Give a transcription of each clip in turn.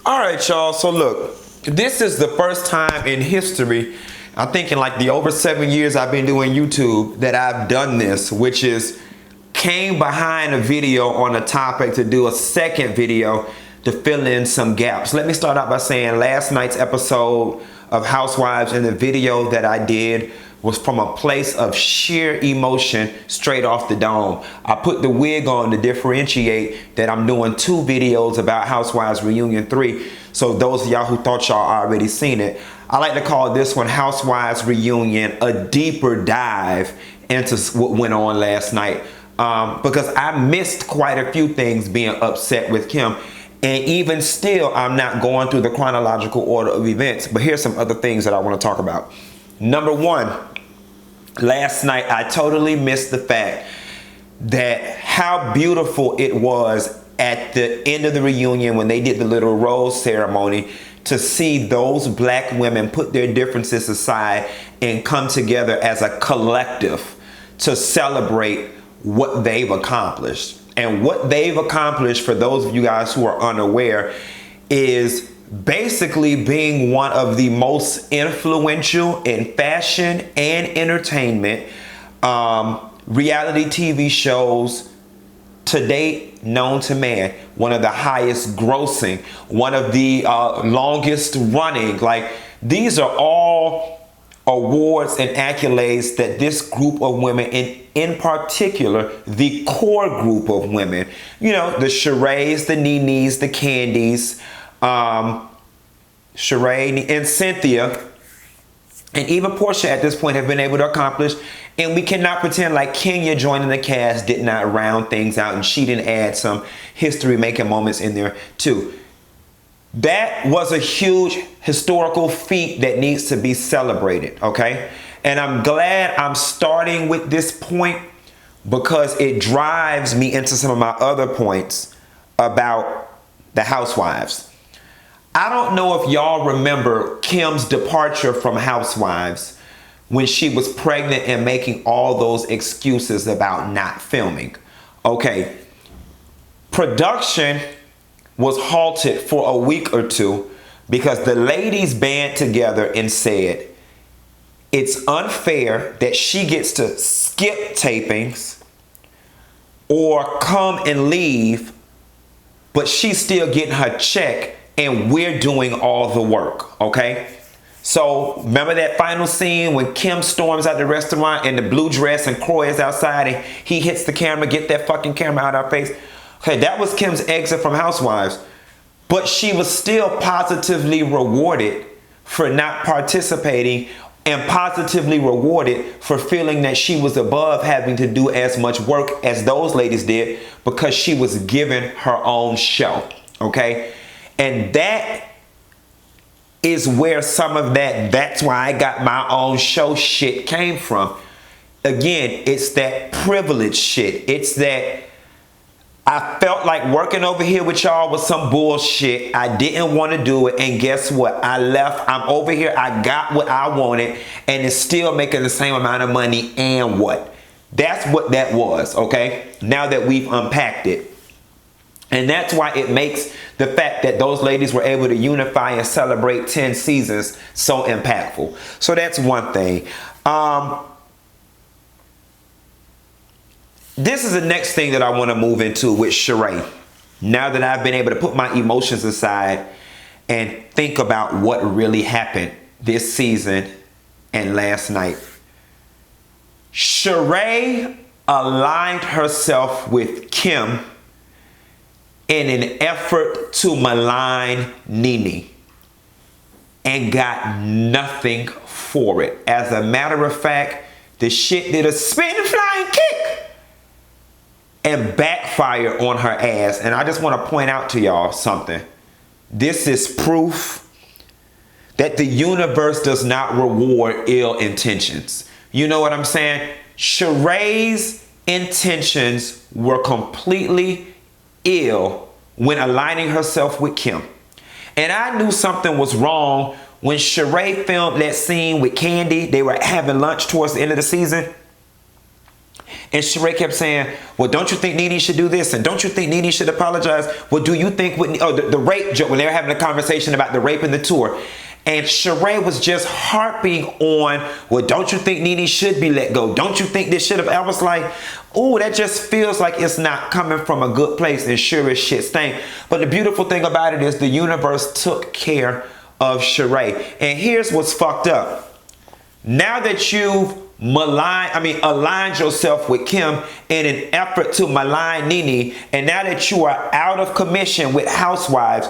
All right, y'all. So look, this is the first time in history, I think in like the over 7 years I've been doing YouTube, that I've done this, which is came behind a video on a topic to do a second video to fill in some gaps. Let me start out by saying last night's episode of Housewives and the video that I did was from a place of sheer emotion straight off the dome. I put the wig on to differentiate that I'm doing 2 videos about Housewives Reunion 3. So those of y'all who thought y'all already seen it, I like to call this one Housewives Reunion, a deeper dive into what went on last night. Because I missed quite a few things being upset with Kim. And even still, I'm not going through the chronological order of events. But here's some other things that I want to talk about. Number one, last night I totally missed the fact that how beautiful it was at the end of the reunion when they did the little rose ceremony to see those black women put their differences aside and come together as a collective to celebrate what they've accomplished. And what they've accomplished, for those of you guys who are unaware, is basically being one of the most influential in fashion and entertainment reality TV shows to date known to man. One of the highest grossing, one of the longest running. Like, these are all awards and accolades that this group of women, in particular, the core group of women, you know, the Sheree, the Nenes, the Candies, Sheree and Cynthia, and even Portia at this point have been able to accomplish. And we cannot pretend like Kenya joining the cast did not round things out and she didn't add some history-making moments in there too. That was a huge historical feat that needs to be celebrated, okay? And I'm glad I'm starting with this point because it drives me into some of my other points about the Housewives. I don't know if y'all remember Kim's departure from Housewives when she was pregnant and making all those excuses about not filming. Okay, production was halted for a week or two because the ladies band together and said it's unfair that she gets to skip tapings or come and leave, but she's still getting her check and we're doing all the work, okay? So remember that final scene when Kim storms out the restaurant in the blue dress and Croy is outside and he hits the camera, get that fucking camera out of our face? Okay, that was Kim's exit from Housewives. But she was still positively rewarded for not participating and positively rewarded for feeling that she was above having to do as much work as those ladies did because she was given her own show, okay? And that is where some of that's why I got my own show shit came from. Again, it's that privilege shit. It's that I felt like working over here with y'all was some bullshit. I didn't want to do it. And guess what? I left. I'm over here. I got what I wanted. And it's still making the same amount of money. And what? That's what that was, okay? Now that we've unpacked it. And that's why it makes the fact that those ladies were able to unify and celebrate 10 seasons so impactful. So that's one thing. This is the next thing that I want to move into with Sheree. Now that I've been able to put my emotions aside and think about what really happened this season and last night. Sheree aligned herself with Kim in an effort to malign Nene and got nothing for it. As a matter of fact, the shit did a spin flying kick and backfired on her ass. And I just want to point out to y'all something. This is proof that the universe does not reward ill intentions. You know what I'm saying? Sheree's intentions were completely ill when aligning herself with Kim. And I knew something was wrong when Sheree filmed that scene with Candy. They were having lunch towards the end of the season. And Sheree kept saying, well, don't you think Nene should do this? And don't you think Nene should apologize? Well, do you think Whitney, the rape joke, when they were having a conversation about the rape in the tour. And Sheree was just harping on, well, don't you think Nene should be let go? Don't you think this should have? I was like, oh, that just feels like it's not coming from a good place, and sure as shit stank. But the beautiful thing about it is the universe took care of Sheree. And here's what's fucked up. Now that you've aligned yourself with Kim in an effort to malign Nene, and now that you are out of commission with Housewives,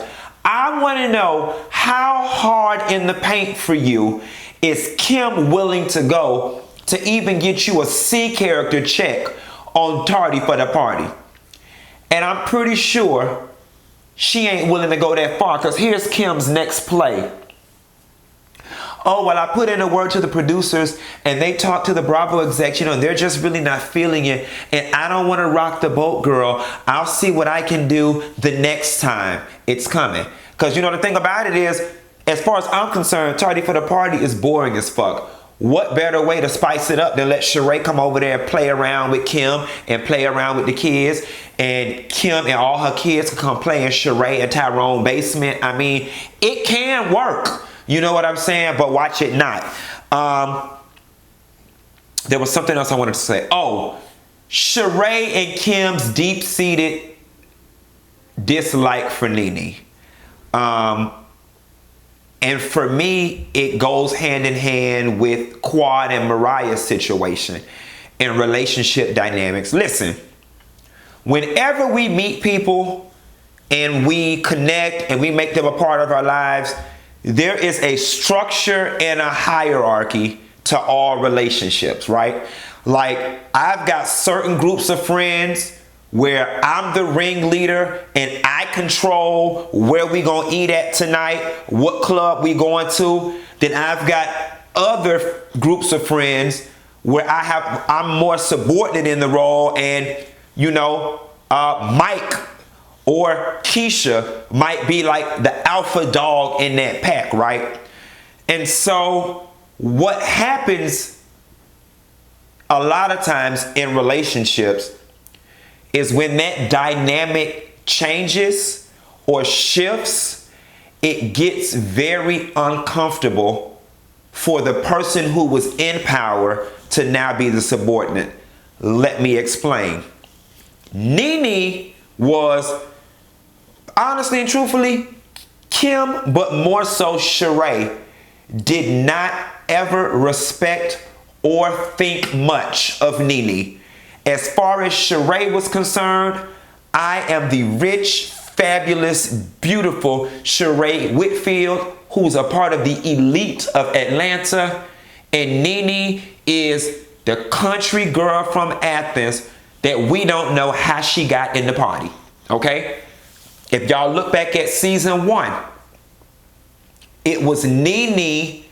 I want to know, how hard in the paint for you is Kim willing to go to even get you a C character check on Tardy for the Party? And I'm pretty sure she ain't willing to go that far, because here's Kim's next play. Oh, well, I put in a word to the producers and they talked to the Bravo execs, and they're just really not feeling it. And I don't want to rock the boat, girl. I'll see what I can do the next time it's coming. Because the thing about it is, as far as I'm concerned, Tardy for the Party is boring as fuck. What better way to spice it up than let Sheree come over there and play around with Kim and play around with the kids, and Kim and all her kids can come play in Sheree and Tyrone basement. I mean, it can work. You know what I'm saying? But watch it not. There was something else I wanted to say. Oh, Sheree and Kim's deep-seated dislike for Nene. And for me, it goes hand in hand with Quad and Mariah's situation and relationship dynamics. Listen, whenever we meet people and we connect and we make them a part of our lives, there is a structure and a hierarchy to all relationships, right? Like, I've got certain groups of friends where I'm the ringleader and I control where we gonna eat at tonight, what club we going to. Then I've got other groups of friends where I'm more subordinate in the role, and Mike or Keisha might be like the alpha dog in that pack, right? And so what happens a lot of times in relationships is when that dynamic changes or shifts, it gets very uncomfortable for the person who was in power to now be the subordinate. Let me explain. Nene was, honestly and truthfully, Kim, but more so Sheree, did not ever respect or think much of Nene. As far as Sheree was concerned, I am the rich, fabulous, beautiful Sheree Whitfield, who's a part of the elite of Atlanta. And Nene is the country girl from Athens that we don't know how she got in the party. Okay? If y'all look back at season 1, it was Nene,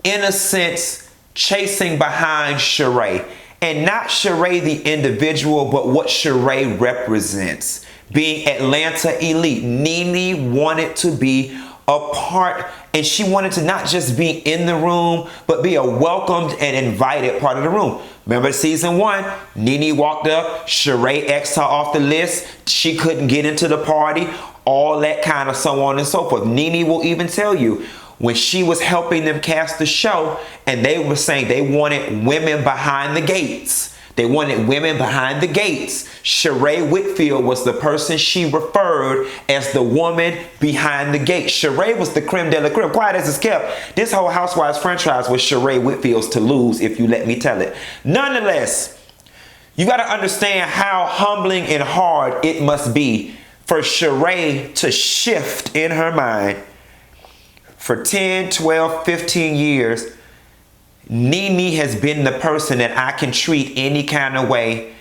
in a sense, chasing behind Sheree. And not Sheree the individual, but what Sheree represents. Being Atlanta elite, Nene wanted to be a part, and she wanted to not just be in the room, but be a welcomed and invited part of the room. Remember season 1, Nene walked up, Sheree X'd her off the list, she couldn't get into the party, all that kind of so on and so forth. Nene will even tell you, when she was helping them cast the show, and they were saying they wanted women behind the gates. They wanted women behind the gates. Sheree Whitfield was the person she referred as the woman behind the gate. Sheree was the creme de la creme. Quiet as it's kept, this whole Housewives franchise was Sheree Whitfield's to lose, if you let me tell it. Nonetheless, you got to understand how humbling and hard it must be for Sheree to shift in her mind. For 10, 12, 15 years, Nene has been the person that I can treat any kind of way,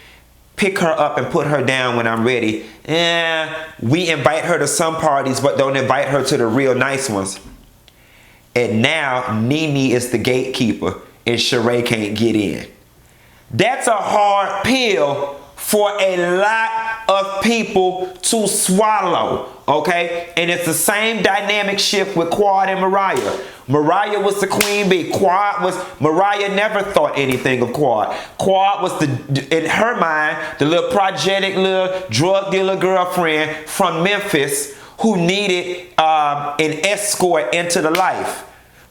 pick her up and put her down when I'm ready. We invite her to some parties, but don't invite her to the real nice ones. And now Nene is the gatekeeper and Sheree can't get in. That's a hard pill for a lot of people to swallow, okay? And it's the same dynamic shift with Quad and Mariah. Mariah was the queen bee. Mariah never thought anything of Quad. Quad was, in her mind, the little projected little drug dealer girlfriend from Memphis who needed an escort into the life.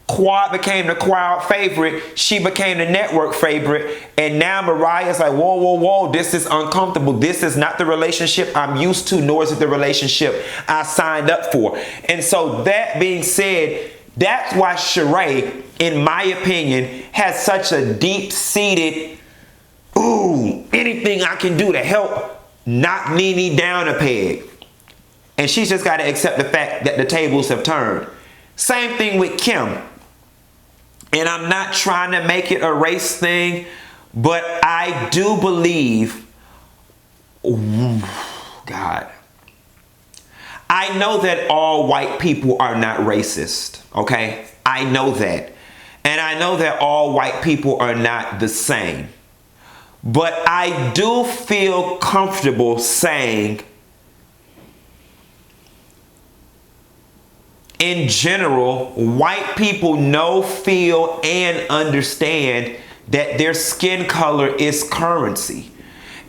Quad became the crowd favorite. She became the network favorite. And now Mariah's like, whoa, whoa, whoa, this is uncomfortable. This is not the relationship I'm used to, nor is it the relationship I signed up for. And so that being said, that's why Chara, in my opinion, has such a deep-seated, anything I can do to help knock Nene down a peg. And she's just got to accept the fact that the tables have turned. Same thing with Kim. And I'm not trying to make it a race thing, but I do believe, God, I know that all white people are not racist, okay? I know that. And I know that all white people are not the same. But I do feel comfortable saying, in general, white people know, feel, and understand that their skin color is currency.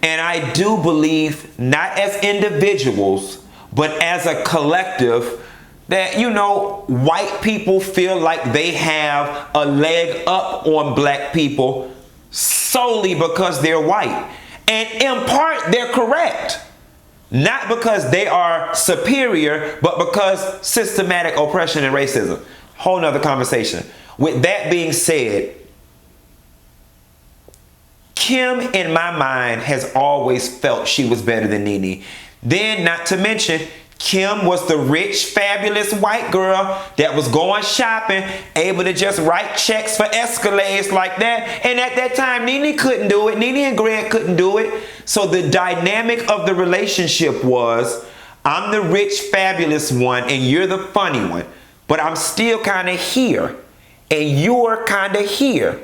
And I do believe, not as individuals, but as a collective, that, you know, white people feel like they have a leg up on black people solely because they're white. And in part, they're correct. Not because they are superior, but because systematic oppression and racism. Whole nother conversation. With that being said, Kim, in my mind, has always felt she was better than Nene. Then, not to mention, Kim was the rich, fabulous white girl that was going shopping, able to just write checks for Escalades like that. And at that time, Nene couldn't do it. Nene and Greg couldn't do it. So the dynamic of the relationship was, I'm the rich, fabulous one, and you're the funny one. But I'm still kind of here, and you're kind of here.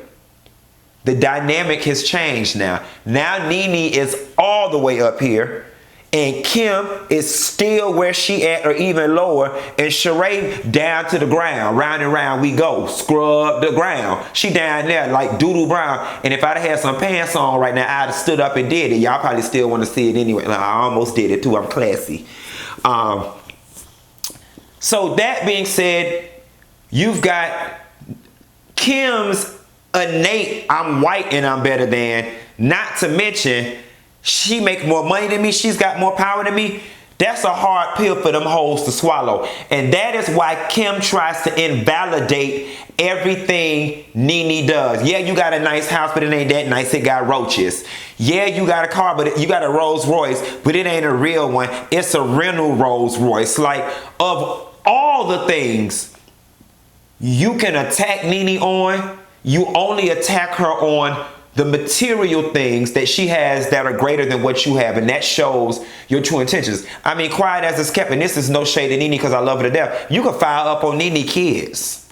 The dynamic has changed now. Now Nene is all the way up here. And Kim is still where she at or even lower. And Chara down to the ground. Round and round we go. Scrub the ground. She down there like Doodoo Brown. And if I'd have had some pants on right now, I'd have stood up and did it. Y'all probably still want to see it anyway. I almost did it too. I'm classy. So that being said, you've got Kim's innate, I'm white and I'm better than. Not to mention, she make more money than me. She's got more power than me. That's a hard pill for them hoes to swallow. And that is why Kim tries to invalidate everything Nene does. Yeah, you got a nice house, but it ain't that nice. It got roaches. Yeah, you got a car, but you got a Rolls Royce, but it ain't a real one. It's a rental Rolls Royce. Like, of all the things you can attack Nene on, you only attack her on the material things that she has that are greater than what you have, and that shows your true intentions. I mean, quiet as it's kept, and this is no shade to Nene because I love her to death. You can fire up on Nene kids.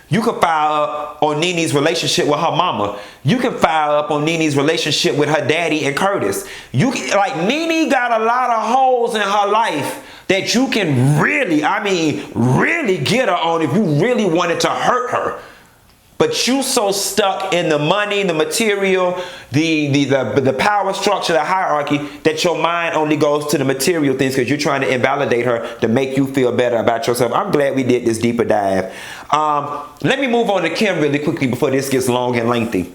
You can fire up on Nene's relationship with her mama. You can fire up on Nene's relationship with her daddy and Curtis. Like, Nene got a lot of holes in her life that you can really, really get her on if you really wanted to hurt her. But you so stuck in the money, the material, the power structure, the hierarchy, that your mind only goes to the material things because you're trying to invalidate her to make you feel better about yourself. I'm glad we did this deeper dive. Let me move on to Kim really quickly before this gets long and lengthy.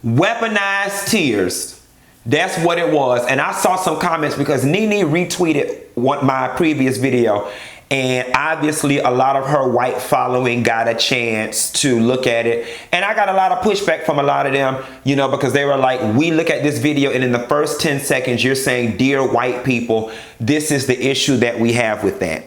Weaponized tears. That's what it was. And I saw some comments because Nene retweeted my previous video. And obviously a lot of her white following got a chance to look at it. And I got a lot of pushback from a lot of them, you know, because they were like, we look at this video and in the first 10 seconds, you're saying, dear white people, this is the issue that we have with that.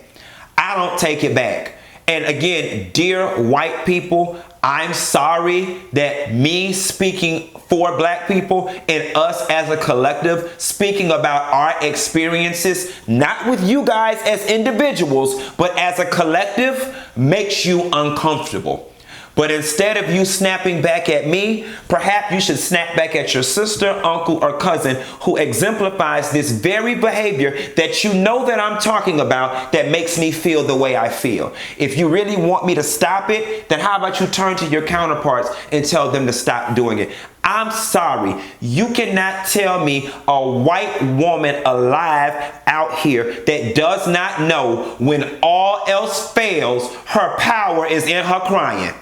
I don't take it back. And again, dear white people, I'm sorry that me speaking for black people and us as a collective speaking about our experiences, not with you guys as individuals, but as a collective, makes you uncomfortable. But instead of you snapping back at me, perhaps you should snap back at your sister, uncle, or cousin who exemplifies this very behavior that you know that I'm talking about that makes me feel the way I feel. If you really want me to stop it, then how about you turn to your counterparts and tell them to stop doing it? I'm sorry. You cannot tell me a white woman alive out here that does not know when all else fails, her power is in her crying.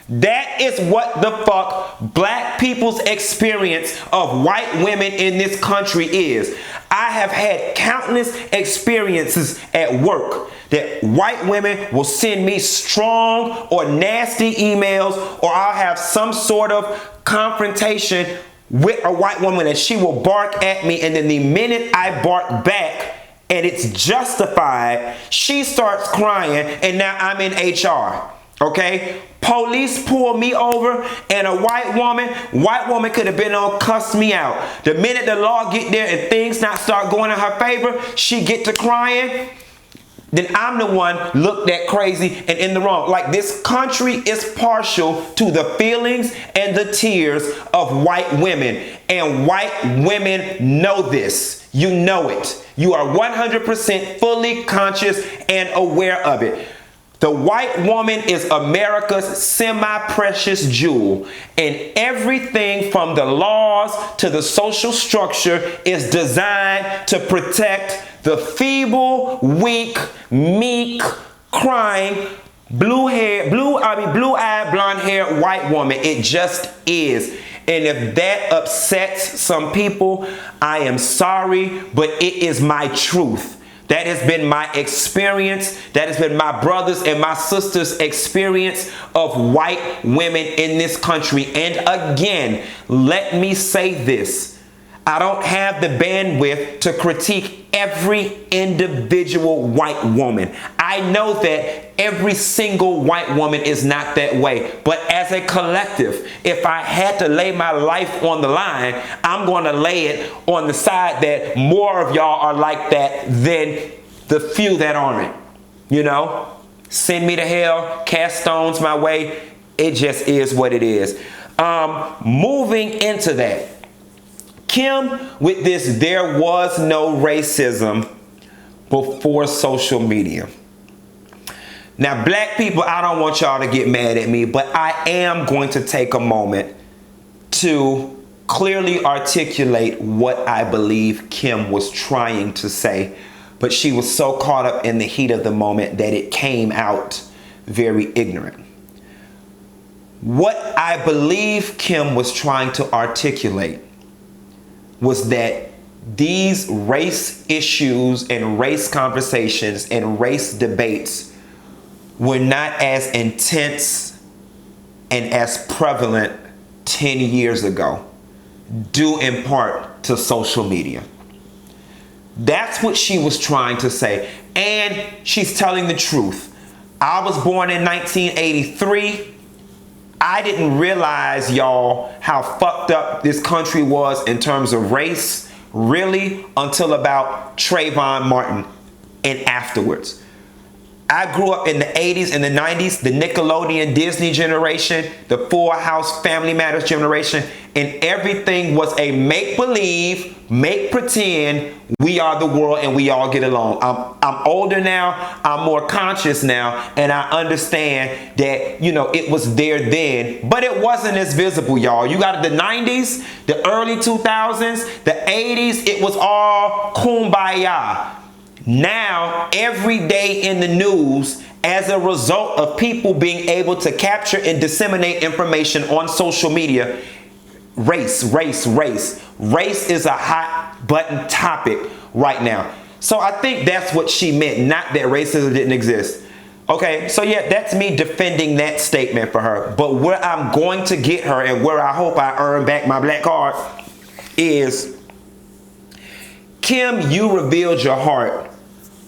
That is what the fuck black people's experience of white women in this country is. I have had countless experiences at work that white women will send me strong or nasty emails, or I'll have some sort of confrontation with a white woman and she will bark at me, and then the minute I bark back and it's justified, she starts crying, and now I'm in HR. Okay? Police pull me over, and a white woman could have been on cuss me out. The minute the law get there and things not start going in her favor, she get to crying, then I'm the one looked at crazy and in the wrong. Like, this country is partial to the feelings and the tears of white women, and white women know this. You know it. You are 100% fully conscious and aware of it. The white woman is America's semi-precious jewel, and everything from the laws to the social structure is designed to protect the feeble, weak, meek, crying, blue-eyed, blonde-haired white woman. It just is. And if that upsets some people, I am sorry, but it is my truth. That has been my experience. That has been my brothers and my sisters' experience of white women in this country. And again, let me say this. I don't have the bandwidth to critique every individual white woman. I know that every single white woman is not that way. But as a collective, if I had to lay my life on the line, I'm going to lay it on the side that more of y'all are like that than the few that aren't. You know? Send me to hell, cast stones my way. It just is what it is. Moving into that. Kim, with this, there was no racism before social media. Now, black people, I don't want y'all to get mad at me, but I am going to take a moment to clearly articulate what I believe Kim was trying to say, but she was so caught up in the heat of the moment that it came out very ignorant. What I believe Kim was trying to articulate was that these race issues and race conversations and race debates were not as intense and as prevalent 10 years ago, due in part to social media. That's what she was trying to say. And she's telling the truth. I was born in 1983. I didn't realize, y'all, how fucked up this country was in terms of race, really, until about Trayvon Martin and afterwards. I grew up in the 80s and the 90s, the Nickelodeon Disney generation, the Full House Family Matters generation, and everything was a make-believe, make-pretend, we are the world and we all get along. I'm older now, I'm more conscious now, and I understand that, you know, it was there then, but it wasn't as visible, y'all. You got the 90s, the early 2000s, the 80s, it was all kumbaya. Now, every day in the news, as a result of people being able to capture and disseminate information on social media, race is a hot button topic right now. So I think that's what she meant, not that racism didn't exist. Okay, so yeah, that's me defending that statement for her. But where I'm going to get her and where I hope I earn back my black card is, Kim, you revealed your heart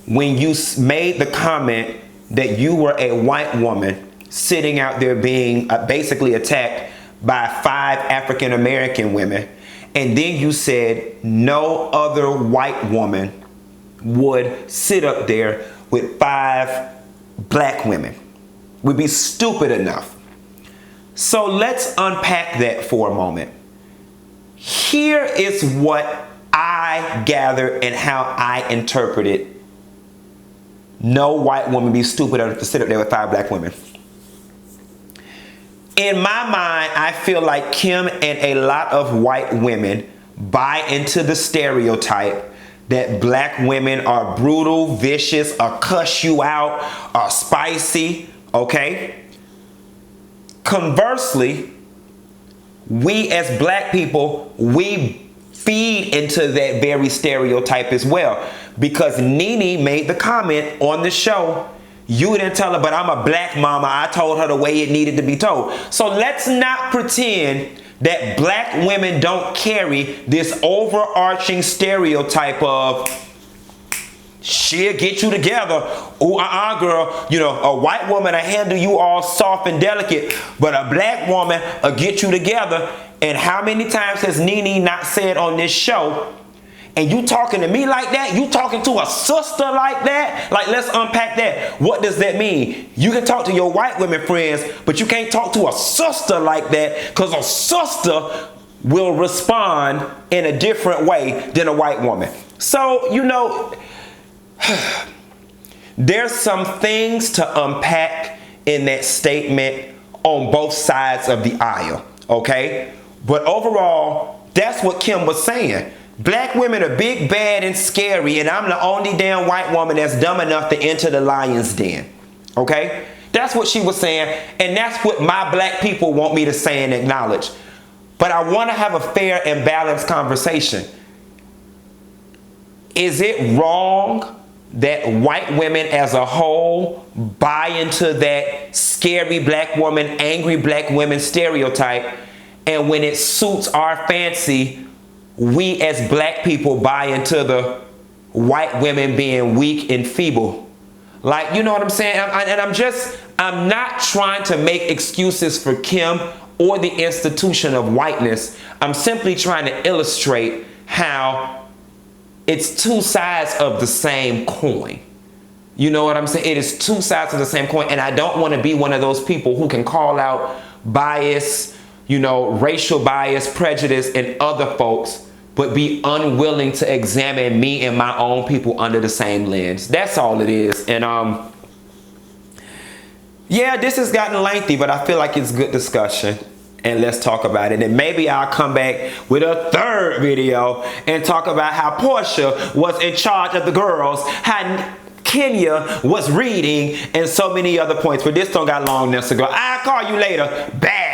when you made the comment that you were a white woman sitting out there being basically attacked by 5 African American women. And then you said no other white woman would sit up there with 5 black women. would be stupid enough. So let's unpack that for a moment. Here is what I gather and how I interpret it. No white woman be stupid enough to sit up there with 5 black women. In my mind, I feel like Kim and a lot of white women buy into the stereotype that black women are brutal, vicious, or cuss you out, or spicy, okay? Conversely, we as black people, we feed into that very stereotype as well. Because Nene made the comment on the show, you didn't tell her, but I'm a black mama. I told her the way it needed to be told. So let's not pretend that black women don't carry this overarching stereotype of she'll get you together. Ooh, girl. You know, a white woman will handle you all soft and delicate, but a black woman will get you together. And how many times has Nene not said on this show, and you talking to me like that? You talking to a sister like that? Like, let's unpack that. What does that mean? You can talk to your white women friends, but you can't talk to a sister like that, because a sister will respond in a different way than a white woman. So, you know, there's some things to unpack in that statement on both sides of the aisle, okay? But overall, that's what Kim was saying. Black women are big, bad, and scary, and I'm the only damn white woman that's dumb enough to enter the lion's den. Okay? That's what she was saying, and that's what my black people want me to say and acknowledge. But I want to have a fair and balanced conversation. Is it wrong that white women as a whole buy into that scary black woman, angry black women stereotype, and when it suits our fancy, we as black people buy into the white women being weak and feeble? Like, you know what I'm saying? I'm not trying to make excuses for Kim or the institution of whiteness. I'm simply trying to illustrate how it's two sides of the same coin. You know what I'm saying? It is two sides of the same coin, and I don't want to be one of those people who can call out bias, you know, racial bias, prejudice, and other folks, but be unwilling to examine me and my own people under the same lens. That's all it is. And yeah, this has gotten lengthy, but I feel like it's good discussion. And let's talk about it. And maybe I'll come back with a third video and talk about how Portia was in charge of the girls, how Kenya was reading, and so many other points. But this don't got long enough to go. I'll call you later. Bad.